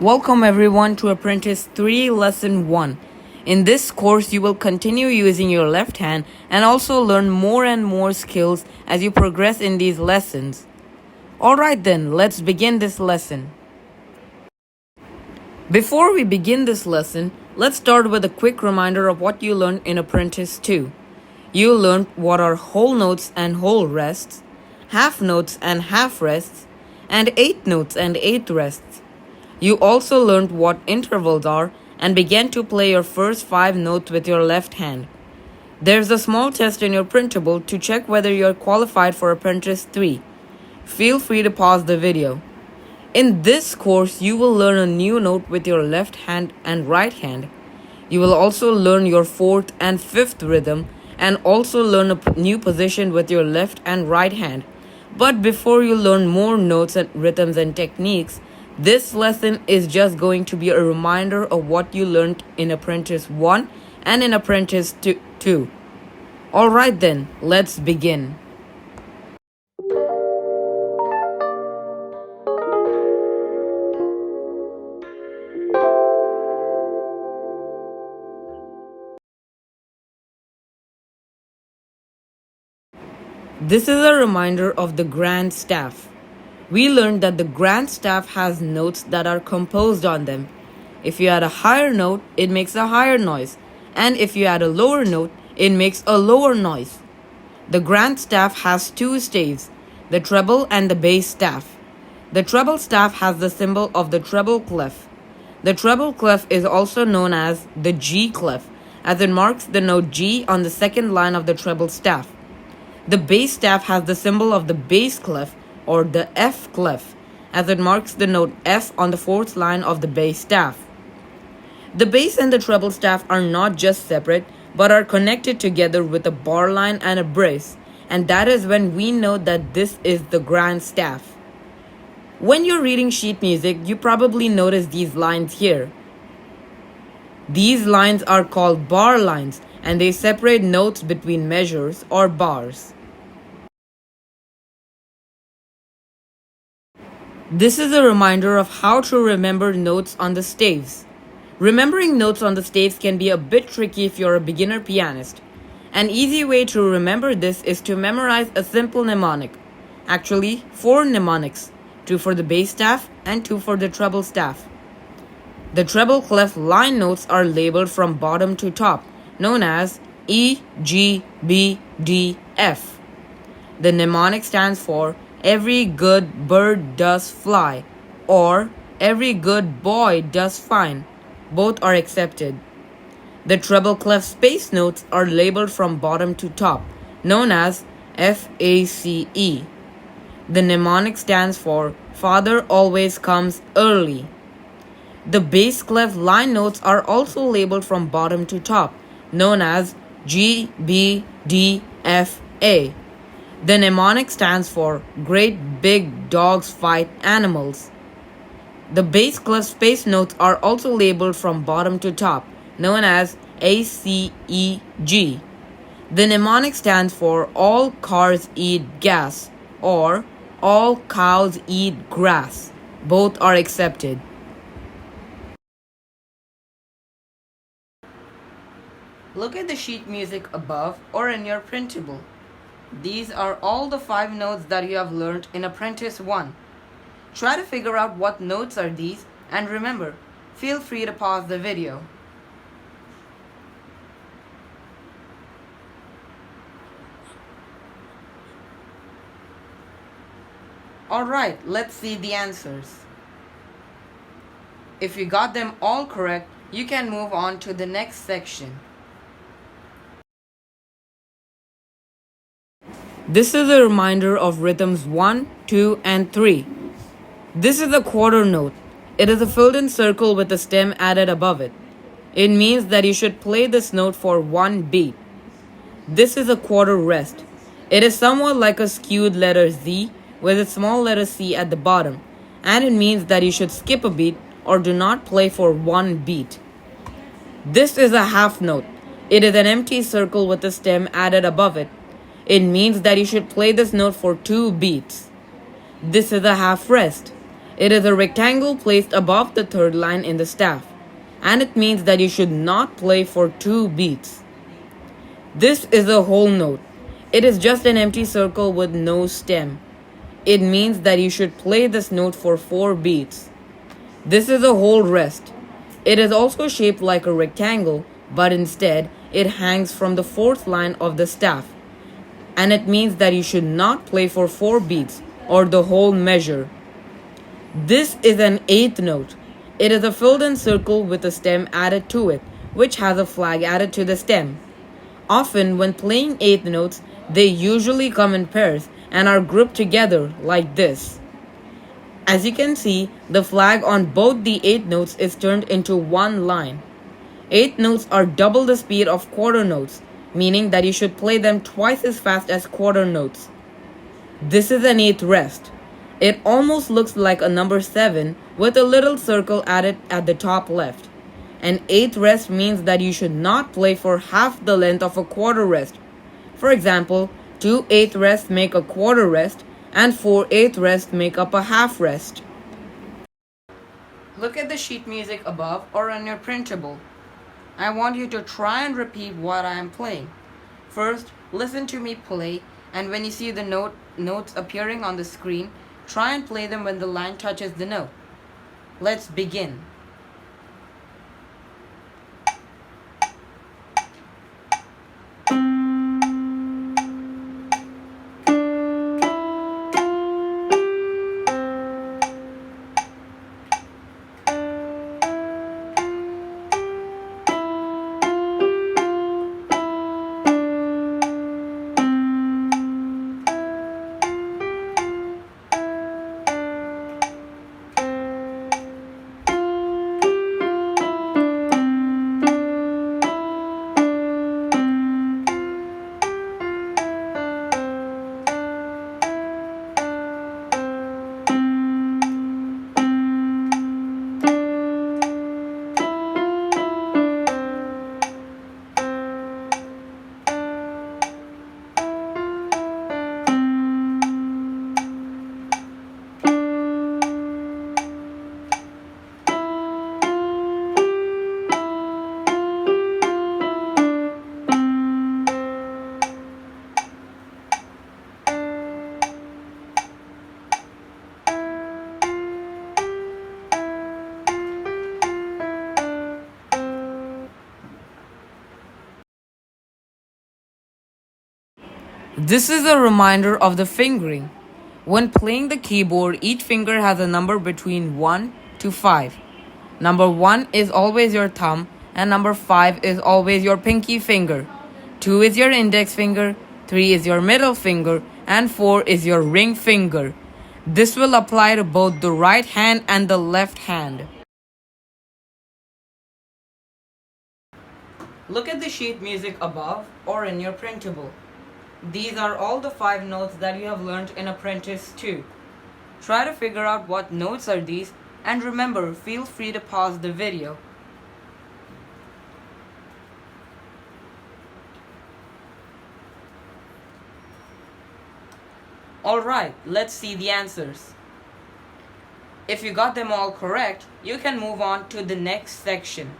Welcome everyone to Apprentice III Lesson 1. In this course, you will continue using your left hand and also learn more and more skills as you progress in these lessons. Alright then, let's begin this lesson. Before we begin this lesson, let's start with a quick reminder of what you learned in Apprentice II. You learned what are whole notes and whole rests, half notes and half rests, and eighth notes and eighth rests. You also learned what intervals are and began to play your first 5 notes with your left hand. There's a small test in your printable to check whether you're qualified for Apprentice III. Feel free to pause the video. In this course, you will learn a new note with your left hand and right hand. You will also learn your 4th and 5th rhythm and also learn a new position with your left and right hand. But before you learn more notes and rhythms and techniques, this lesson is just going to be a reminder of what you learned in Apprentice I and in Apprentice II. Alright then, let's begin. This is a reminder of the grand staff. We learned that the grand staff has notes that are composed on them. If you add a higher note, it makes a higher noise, and if you add a lower note, it makes a lower noise. The grand staff has 2 staves, the treble and the bass staff. The treble staff has the symbol of the treble clef. The treble clef is also known as the G clef, as it marks the note G on the second line of the treble staff. The bass staff has the symbol of the bass clef, or the F clef, as it marks the note F on the 4th line of the bass staff. The bass and the treble staff are not just separate, but are connected together with a bar line and a brace, and that is when we know that this is the grand staff. When you're reading sheet music, you probably notice these lines here. These lines are called bar lines, and they separate notes between measures or bars. This is a reminder of how to remember notes on the staves. Remembering notes on the staves can be a bit tricky if you're a beginner pianist. An easy way to remember this is to memorize a simple mnemonic. Actually, 4 mnemonics, 2 for the bass staff and 2 for the treble staff. The treble clef line notes are labeled from bottom to top, known as E, G, B, D, F. The mnemonic stands for every good bird does fly, or every good boy does fine. Both are accepted. The treble clef space notes are labeled from bottom to top, known as FACE. The mnemonic stands for Father always comes early. The bass clef line notes are also labeled from bottom to top, known as G, B, D, F, A. The mnemonic stands for Great Big Dogs Fight Animals. The bass clef space notes are also labeled from bottom to top, known as ACEG. The mnemonic stands for All Cars Eat Gas, or All Cows Eat Grass. Both are accepted. Look at the sheet music above or in your printable. These are all the 5 notes that you have learned in Apprentice I. Try to figure out what notes are these, and remember, feel free to pause the video. Alright, let's see the answers. If you got them all correct, you can move on to the next section. This is a reminder of rhythms 1, 2, and 3. This is a quarter note. It is a filled-in circle with a stem added above it. It means that you should play this note for 1 beat. This is a quarter rest. It is somewhat like a skewed letter Z with a small letter C at the bottom, and it means that you should skip a beat or do not play for 1 beat. This is a half note. It is an empty circle with a stem added above it. It means that you should play this note for 2 beats. This is a half rest. It is a rectangle placed above the third line in the staff, and it means that you should not play for 2 beats. This is a whole note. It is just an empty circle with no stem. It means that you should play this note for 4 beats. This is a whole rest. It is also shaped like a rectangle, but instead it hangs from the 4th line of the staff, and it means that you should not play for 4 beats or the whole measure. This is an 8th note. It is a filled-in circle with a stem added to it, which has a flag added to the stem. Often, when playing 8th notes, they usually come in pairs and are grouped together like this. As you can see, the flag on both the 8th notes is turned into one line. 8th notes are double the speed of quarter notes, meaning that you should play them twice as fast as quarter notes. This is an 8th rest. It almost looks like a number 7 with a little circle added at the top left. An 8th rest means that you should not play for half the length of a quarter rest. For example, 2 8th rests make a quarter rest, and 4 8th rests make up a half rest. Look at the sheet music above or on your printable. I want you to try and repeat what I am playing. First, listen to me play, and when you see the notes appearing on the screen, try and play them when the line touches the note. Let's begin. This is a reminder of the fingering. When playing the keyboard, each finger has a number between 1 to 5. Number 1 is always your thumb, and number 5 is always your pinky finger. 2 is your index finger, 3 is your middle finger, and 4 is your ring finger. This will apply to both the right hand and the left hand. Look at the sheet music above or in your printable. These are all the 5 notes that you have learned in Apprentice II. Try to figure out what notes are these, and remember, feel free to pause the video. Alright, let's see the answers. If you got them all correct, you can move on to the next section.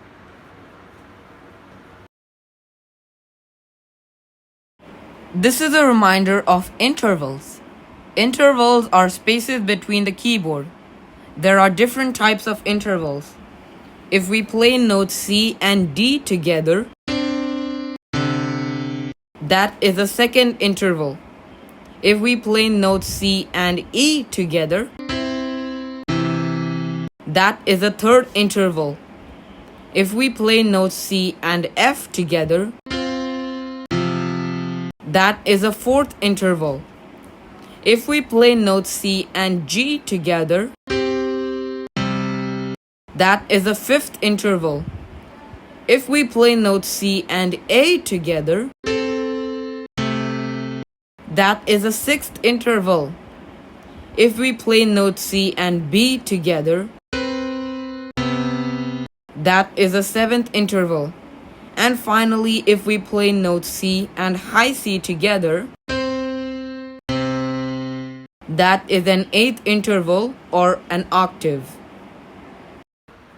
This is a reminder of intervals. Intervals are spaces between the keyboard. There are different types of intervals. If we play notes C and D together, that is a second interval. If we play notes C and E together, that is a third interval. If we play notes C and F together, that is a fourth interval. If we play notes C and G together, that is a fifth interval. If we play notes C and A together, that is a sixth interval. If we play notes C and B together, that is a seventh interval. And finally, if we play notes C and high C together, That is an eighth interval or an octave.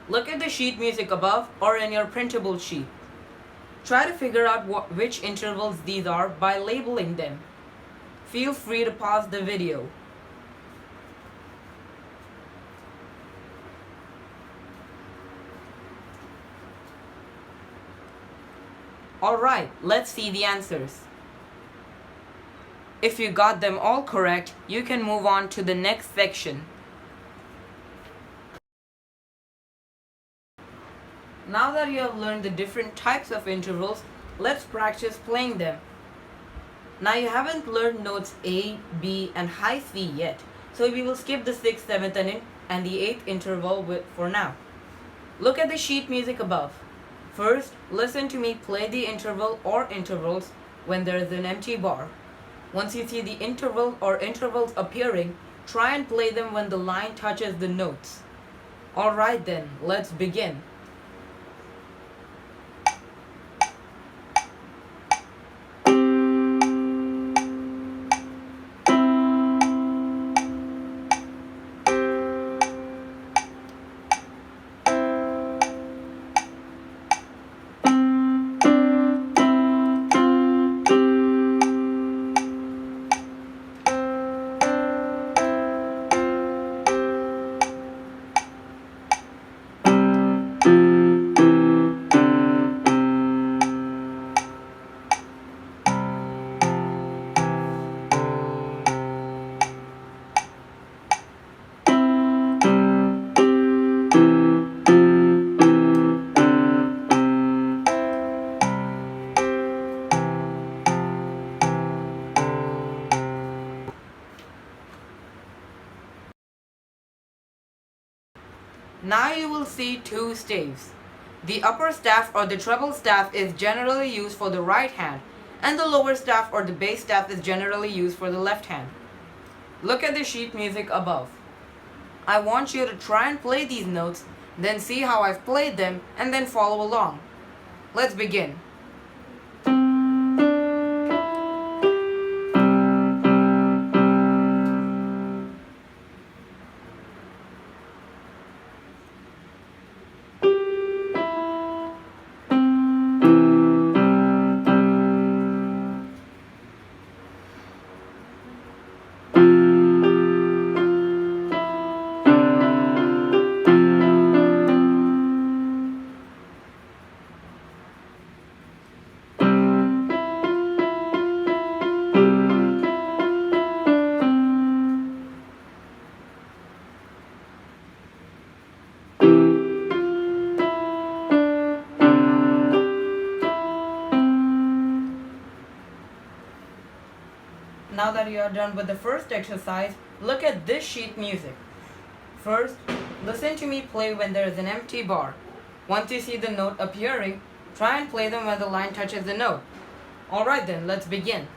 Look at the sheet music above or in your printable sheet. Try to figure out which intervals these are by labeling them. Feel free to pause the video. Alright, let's see the answers. If you got them all correct, you can move on to the next section. Now that you have learned the different types of intervals, let's practice playing them. Now you haven't learned notes A, B and high C yet, so we will skip the 6th, 7th and the 8th interval for now. Look at the sheet music above. First, listen to me play the interval or intervals when there is an empty bar. Once you see the interval or intervals appearing, try and play them when the line touches the notes. Alright then, let's begin. Now you will see two staves. The upper staff or the treble staff is generally used for the right hand, and the lower staff or the bass staff is generally used for the left hand. Look at the sheet music above. I want you to try and play these notes, then see how I've played them, and then follow along. Let's begin. Now that you are done with the first exercise, look at this sheet music. First, listen to me play when there is an empty bar. Once you see the note appearing, try and play them when the line touches the note. Alright then, let's begin.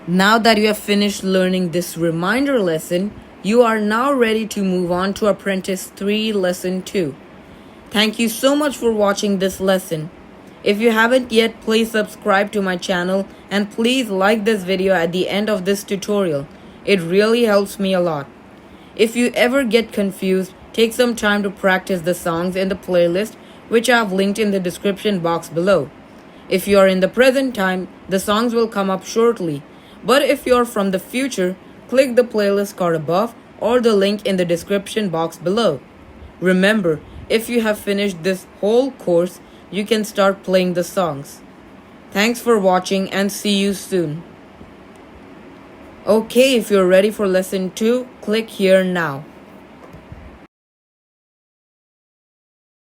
Now that you have finished learning this reminder lesson, you are now ready to move on to Apprentice III Lesson 2. Thank you so much for watching this lesson. If you haven't yet, please subscribe to my channel and please like this video at the end of this tutorial. It really helps me a lot. If you ever get confused, take some time to practice the songs in the playlist which I have linked in the description box below. If you are in the present time, the songs will come up shortly. But if you are from the future, click the playlist card above or the link in the description box below. Remember, if you have finished this whole course, you can start playing the songs. Thanks for watching and see you soon. Okay, if you're ready for lesson 2, click here now.